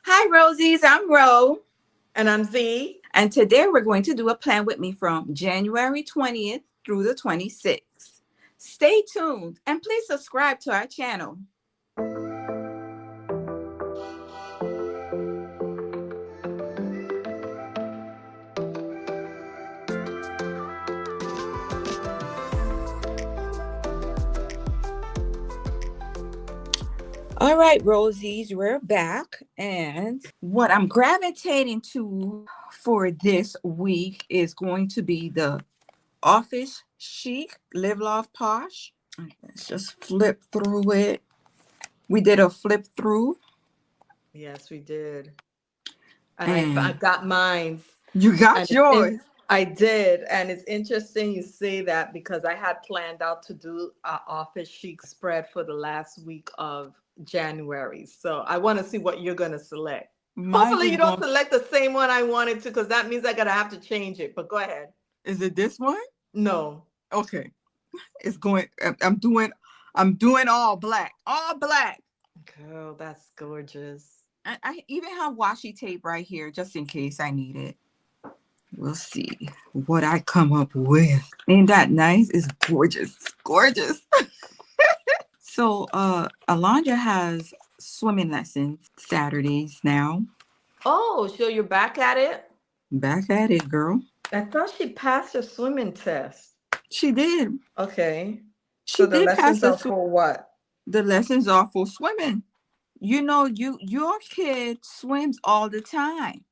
Hi, Rosies. I'm Ro. And I'm Z. And today we're going to do a plan with me from January 20th through the 26th. Stay tuned and please subscribe to our channel. All right, Rosies, we're back. And what I'm gravitating to for this week is going to be the Office Chic Live Love Posh. Let's just flip through it. We did a flip through. Yes, we did. And I And got mine. you And got yours. I did. And it's interesting you say that because I had planned out to do an office chic spread for the last week of January. So I want to see what you're going to select. Mine Hopefully is you don't going. select the same one I wanted to because that means I got to have to change it. But go ahead. Is it this one? No. Okay. It's going. I'm doing. I'm doing all black. All black. Girl, that's gorgeous. I even have washi tape right here just in case I need it. We'll see what I come up with. Ain't that nice? It's gorgeous. It's gorgeous. So Alondra has swimming lessons Saturdays now. Oh, so you're back at it? Back at it, girl. I thought she passed her swimming test. She did. Okay. She So the did pass lessons are for what? the lessons are for swimming. You know, your kid swims all the time.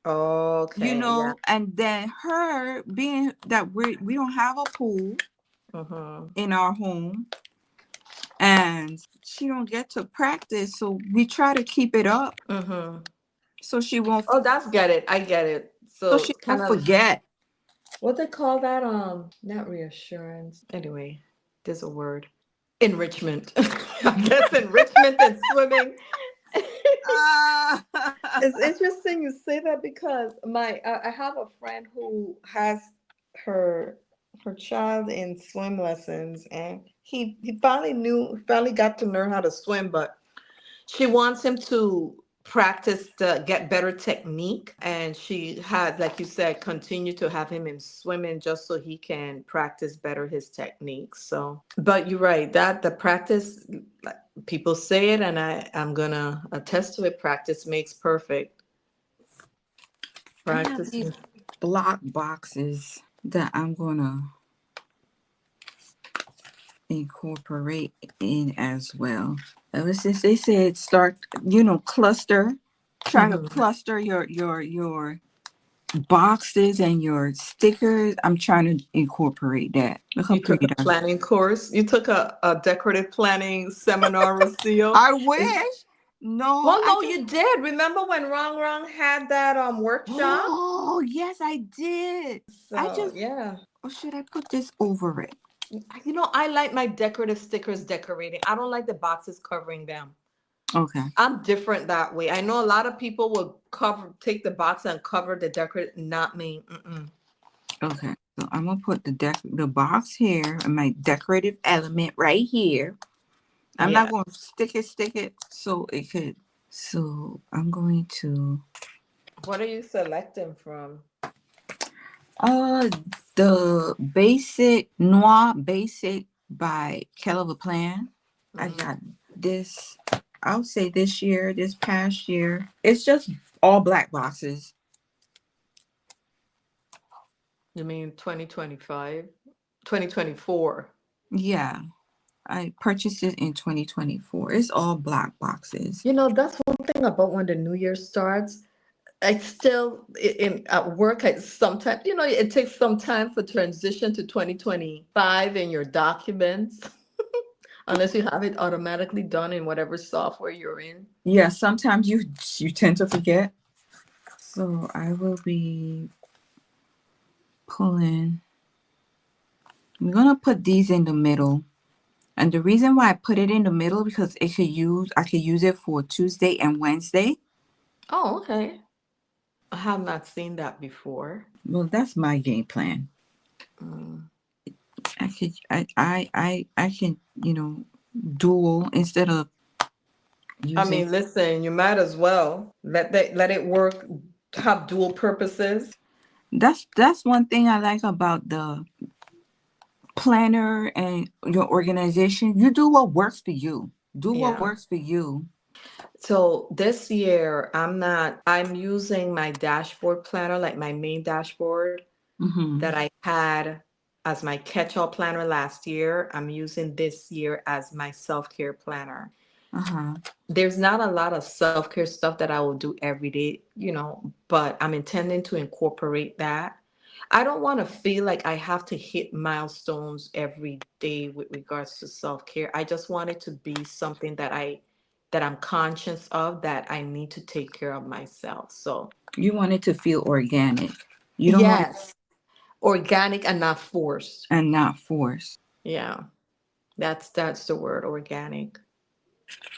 Okay, yeah. And then her being that we don't have a pool Mm-hmm. in our home, and she don't get to practice, so we try to keep it up Mm-hmm. so she won't Oh, that's get it. I get it. so So she it's kind won't of forget. what they call that. Not reassurance. Anyway, there's a word. Enrichment. I guess enrichment and swimming. Ah. It's interesting you say that because I have a friend who has her her child in swim lessons, and he finally got to learn how to swim, but she wants him to practice to get better technique, and she had, like you said, continue to have him in swimming just so he can practice better his techniques. So but you're right that the practice, like, people say it, and I'm gonna attest to it, practice makes perfect. I have Practice. these block boxes that I'm gonna incorporate in as well. Ever since they said start, cluster, try to Mhm. cluster your boxes and your stickers. I'm trying to incorporate that. Look how You took pretty a that. planning course. You took a decorative planning seminar with Seal. I Is wish. No, Well, I no, just. you did. Remember when Rong had that workshop? Oh yes, I did. I So just. yeah. Or should I put this over it? I like my decorative stickers decorating. I don't like the boxes covering them. Okay. I'm different that way. I know a lot of people will take the box and cover the decorate. Not me. Mm-mm. Okay. So I'm gonna put the box here and my decorative element right here. I'm not Yeah. going to stick it so it could. So I'm going to What are you selecting from? uh the basic noir basic by Keller Plan. I Mm. got this. I'll say this past year. It's just all black boxes. You mean 2025, 2024? Yeah, I purchased it in 2024. It's all black boxes. That's one thing about when the new year starts. I still in at work. I sometimes, it takes some time for transition to 2025 in your documents, unless you have it automatically done in whatever software you're in. Yeah, sometimes you tend to forget. So I will be pulling. I'm gonna put these in the middle. And the reason why I put it in the middle because I could use it for Tuesday and Wednesday. Oh, okay. I have not seen that before. Well, that's my game plan. Mm. I can, dual instead of I using. mean, listen, you might as well let it work, have dual purposes. That's one thing I like about the planner and your organization. You do what works for you. Do what Yeah. works for you. So this year, I'm using my dashboard planner, like my main dashboard Mm-hmm. that I had as my catch-all planner last year. I'm using this year as my self-care planner. Uh-huh. There's not a lot of self-care stuff that I will do every day, but I'm intending to incorporate that. I don't want to feel like I have to hit milestones every day with regards to self-care. I just want it to be something that I'm conscious of, that I need to take care of myself. So, You want it to feel organic. You don't want yes, organic and not forced. and not forced. Yeah, that's the word, organic.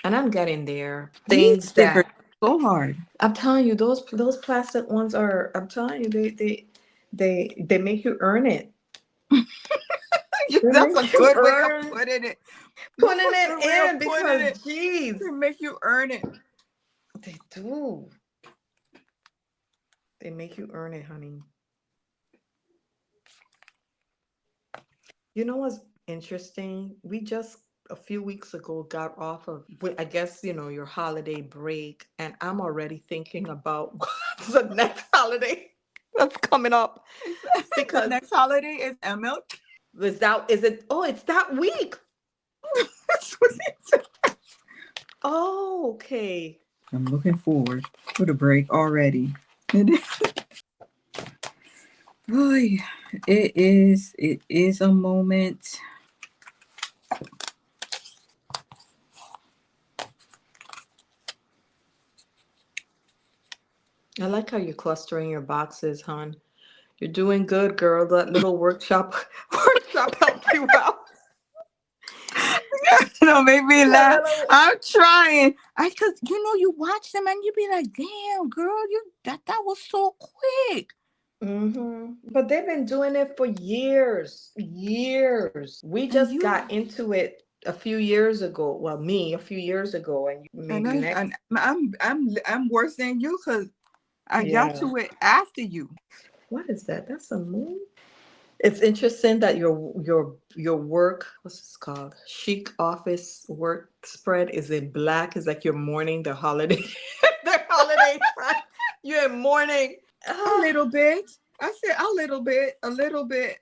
And I'm getting there. Weed Things stickers that so hard. I'm telling you, those plastic ones are. I'm telling you, they make you earn it. They That's a make you good way of earn putting it. That's putting a good it way of in putting because, it. geez, They make you earn it. they do. They make you earn it, honey. You know what's interesting? We just a few weeks ago got off of, I guess, your holiday break, and I'm already thinking about the next holiday that's coming up The because next holiday is MLK. is it? Oh, it's that week. That's what it said. Oh, okay. I'm looking forward to the break already. It is. Oy, it is. It is a moment. I like how you're clustering your boxes, hon. You're doing good, girl. That little workshop workshop helped you out. No, make me That laugh. little. I'm trying. Cause you watch them and you be like, damn, girl, that was so quick. But they've been doing it for years, years. We And just you got into it a few years ago. Well, me a few years ago, and and maybe I and next. I'm worse than you because I got Yeah. to it after you. What is that? That's a moon. It's interesting that your work, what's this called? Chic office work spread is in black. It's like you're mourning the holiday, the holiday time. You're in mourning. A Ah, little bit. I said a little bit, a little bit.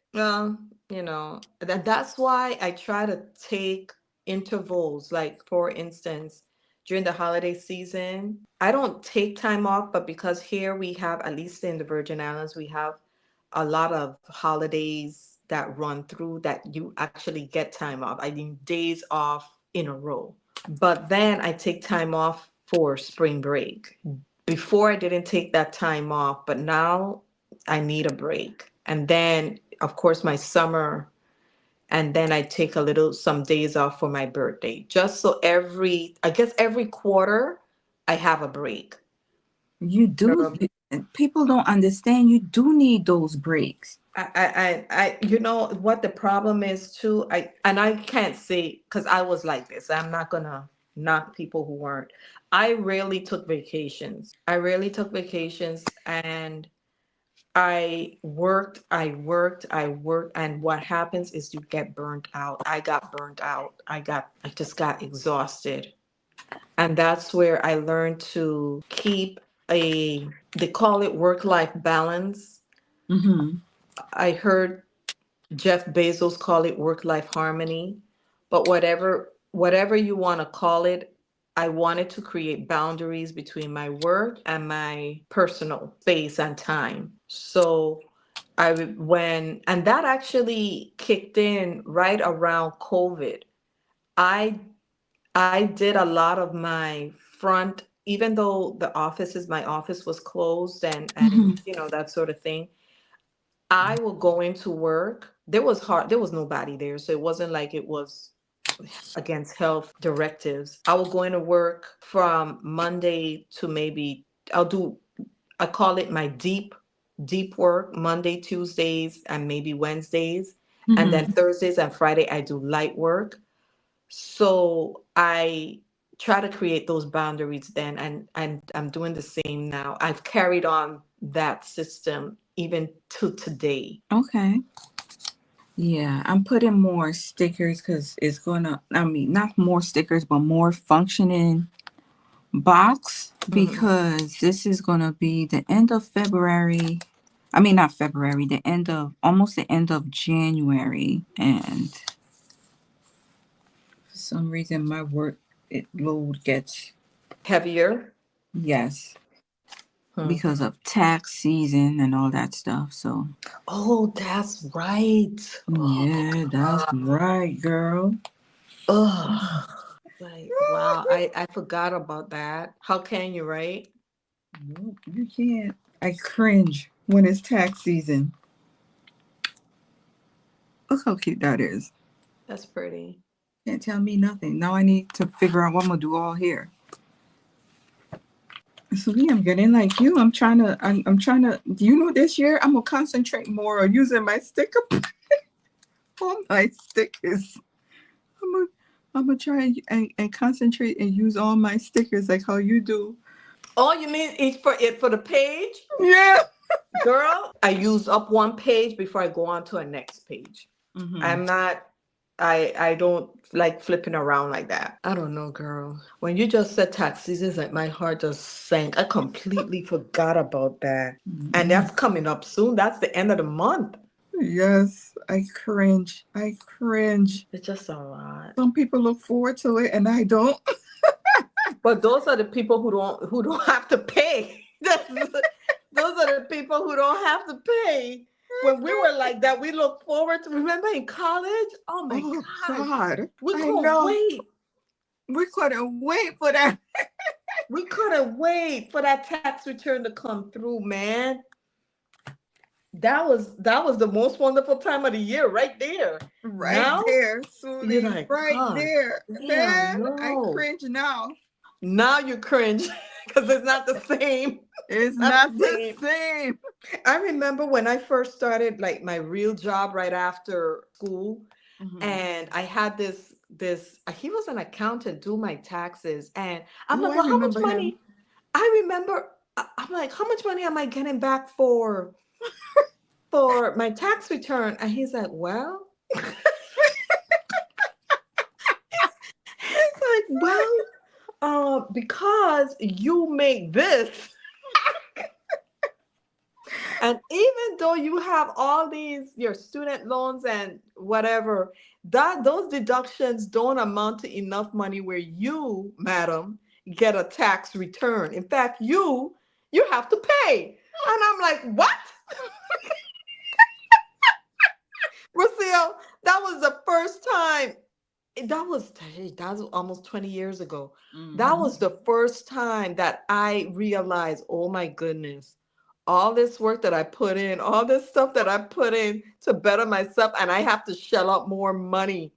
that's why I try to take intervals. Like, for instance, during the holiday season, I don't take time off, but because here we have, at least in the Virgin Islands, we have a lot of holidays that run through that you actually get time off. I mean, days off in a row. But then I take time off for spring break. Before I didn't take that time off, but now I need a break. And then, of course, my summer, and then I take some days off for my birthday. Just so I guess every quarter I have a break. You do. People don't understand. You do need those breaks. You know what the problem is too. I can't say because I was like this. I'm not gonna knock people who weren't. I rarely took vacations. And I worked, and what happens is you get burnt out. I got burnt out. I just got exhausted. And that's where I learned to keep they call it work-life balance. Mm-hmm. I heard Jeff Bezos call it work-life harmony, but whatever you want to call it, I wanted to create boundaries between my work and my personal space and time. So and that actually kicked in right around COVID. I I did a lot of my front, even though my office was closed, and Mm-hmm. that sort of thing. I will go into work. There was nobody there, so it wasn't like it was against health directives. I will go into work from Monday to maybe I'll do I call it my deep work, Monday, Tuesdays, and maybe Wednesdays. And then Mm-hmm. Thursdays and Friday I do light work. So try to create those boundaries then, and I'm doing the same now. I've carried on that system even to today. Okay. Yeah, I'm putting more stickers because it's gonna, I mean, not more stickers, but more functioning box Mhm. because this is gonna be the end of February. I mean, not February, the end of almost the end of January. And for some reason, my work load gets, Heavier. yes, Hmm. because of tax season and all that stuff. So, Oh, that's right. Oh, yeah, that's right, girl. ugh. Like, wow, I forgot about that. How can you, right? Nope, you can't. I cringe when it's tax season. Look how cute that is. That's pretty. Can't tell me nothing. Now I need to figure out what I'm gonna do all here. So me, I'm getting like you. I'm trying to. Do you know this year I'm gonna concentrate more on using my sticker, all my stickers. I'm gonna, I'm gonna try and concentrate and use all my stickers like how you do. Oh, you mean it for the page? Yeah. Girl, I use up one page before I go on to a next page. Mm-hmm. I'm not I don't like flipping around like that. I don't know, girl. When you just said tax seasons, like my heart just sank. I completely forgot about that. And Mm-hmm. that's coming up soon. That's the end of the month. Yes, I cringe. I cringe. It's just a lot. Some people look forward to it, and I don't. But those are the people who don't have to pay. Those are the people who don't have to pay. When we were like that, we look forward to. Remember in college? Oh my Oh gosh, God, we I couldn't know. wait. We couldn't wait for that. We couldn't wait for that tax return to come through, man. That was the most wonderful time of the year, right there. Right Now there, you're Suli. like, Right God, there, damn, man. I no. cringe now. Now you cringe because it's not the same. It's Not not the the same. same. I remember when I first started like my real job right after school, Mhm. and I had this he was an accountant do my taxes, and I'm Oh, like, I well, how much remember him. money? I remember I'm like, how much money am I getting back for my tax return? And he's like, well, he's like, well, because you make this. And even though you have all these your student loans and whatever, that those deductions don't amount to enough money where you, madam, get a tax return. In fact, you have to pay. And I'm like, what? Rocio, that was the first time. That was almost 20 years ago. That Mhm. was the first time that I realized, oh my goodness, all this work that I put in, all this stuff that I put in to better myself, and I have to shell out more money.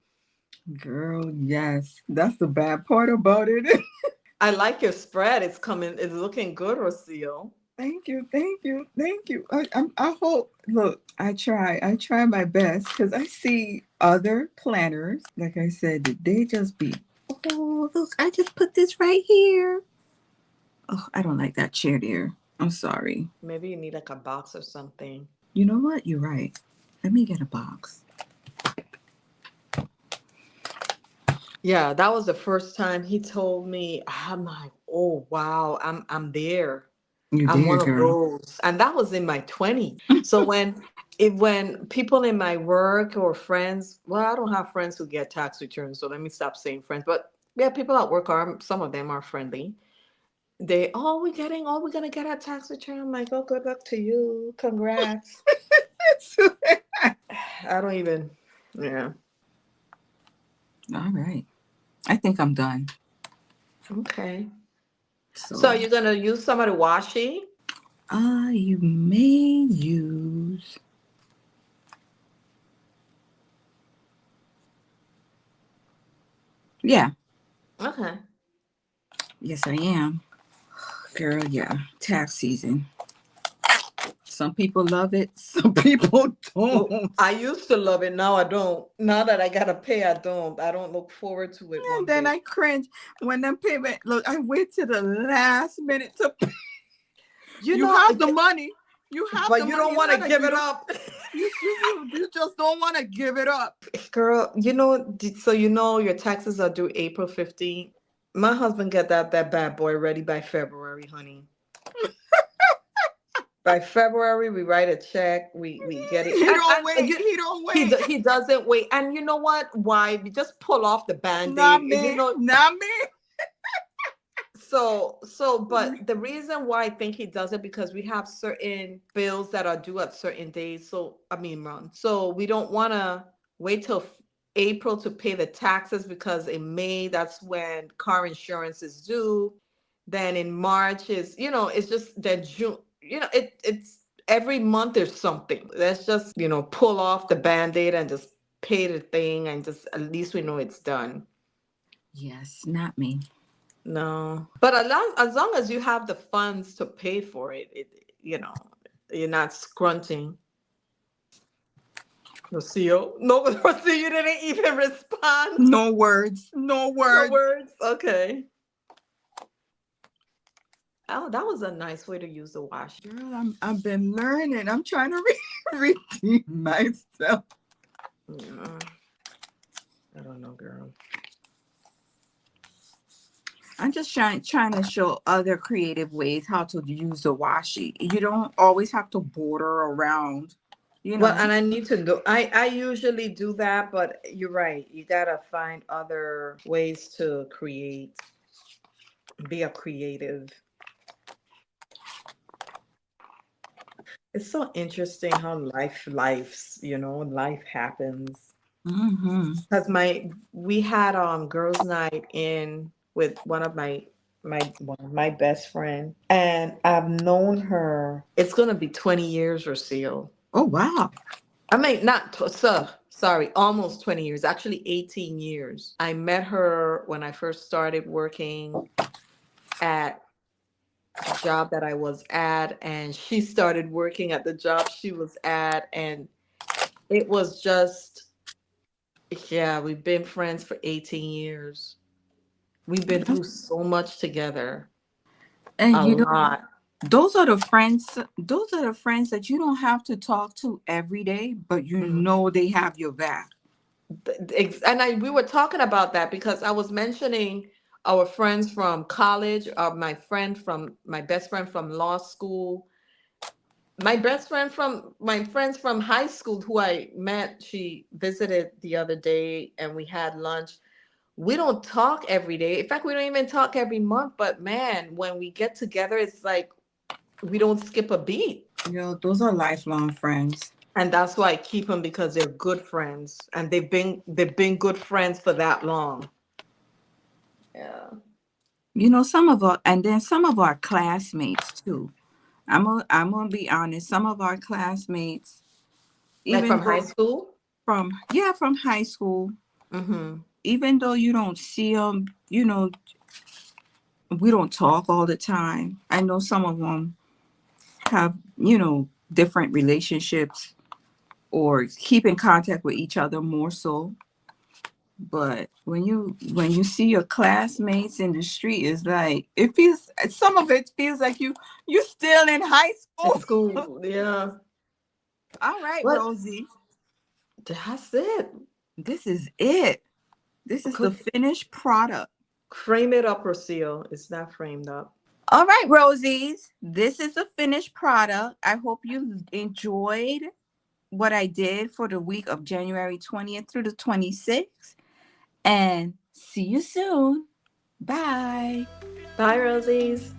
Girl, yes. That's the bad part about it. I like your spread. It's looking good, Rocio. Thank you, thank you, thank you. I hope. Look, I try my best because I see other planners. Like I said, that they just be. Oh, look! I just put this right here. Oh, I don't like that chair there. I'm sorry. Maybe you need like a box or something. You know what? You're right. Let me get a box. Yeah, that was the first time he told me. I'm like, oh wow, I'm there. You I'm there, one of girl? those. And that was in my 20s. So when people in my work or friends, well, I don't have friends who get tax returns, so let me stop saying friends. But yeah, people at work are some of them are friendly. They, we're gonna get a tax return. I'm like, oh, good luck to you. Congrats. I don't even, yeah. All right. I think I'm done. Okay. So So, you're gonna use some of the washi? you may use. Yeah. Okay. Yes, I am. Girl, yeah. Tax season. Some people love it, some people Well, don't. I used to love it. Now I don't. Now that I gotta pay, I don't. I don't look forward to it And one then bit. I cringe when them payment. Look, I wait to the last minute to pay. You You know, have the money. You have the but you money. don't It's want to not like give you it don't. up. You just don't want to give it up. Girl, so your taxes are due April 15th. My husband get that bad boy ready by February, honey. By February, we write a check, we get it. He don't And wait. He don't wait. he doesn't wait. And you know what? Why? We just pull off the Not band-aid. me. Not me. But the reason why I think he does it because we have certain bills that are due at certain days. So I mean months. So we don't want to wait till April to pay the taxes because in May that's when car insurance is due. Then in March is it's just then June. It's every month there's something. Let's just pull off the band-aid and just pay the thing and just at least we know it's done. Yes, not me. No, but as long as you have the funds to pay for it, you're not scrunting. Rocio, no, Rocio, you didn't even respond. No words. No No words. words. Okay. Oh, that was a nice way to use the wash. Girl, I've been learning. I'm trying to redeem myself. Yeah. I don't know, girl. I'm just trying to show other creative ways how to use the washi. You don't always have to border around, Well, and I need to do. I usually do that, but you're right. You gotta find other ways to create. Be a creative. It's so interesting how life happens. Mm-hmm. Because we had girls' night in with one of my best friend, and I've known her. It's gonna be 20 years or so. Oh wow. I mean, not sorry, almost 20 years. Actually, 18 years. I met her when I first started working at the job that I was at, and she started working at the job she was at, and it was just, yeah, we've been friends for 18 years. We've been through so much together. And A lot. those are the friends. Those are the friends that you don't have to talk to every day, but they have your back. And we were talking about that because I was mentioning our friends from college, my best friend from law school, my friends from high school who I met. She visited the other day and we had lunch. We don't talk every day. In fact, we don't even talk every month. But man, when we get together, it's like we don't skip a beat. Those are lifelong friends. And that's why I keep them because they're good friends and they've been good friends for that long. Yeah. Some of our classmates too. I'm gonna be honest. Some of our classmates, Like even from high school? from high school, Mm-hmm. even though you don't see them, we don't talk all the time. I know some of them have different relationships or keep in contact with each other more so. But when you see your classmates in the street, it's like some of it feels like you still in high school. School, yeah. All right, What? Rosie. That's it. This is it. This is the finished product. Frame it up, Rocio. It's not framed up. All right, Rosies. This is the finished product. I hope you enjoyed what I did for the week of January 20th through the 26th. And see you soon. Bye. Bye, Rosies.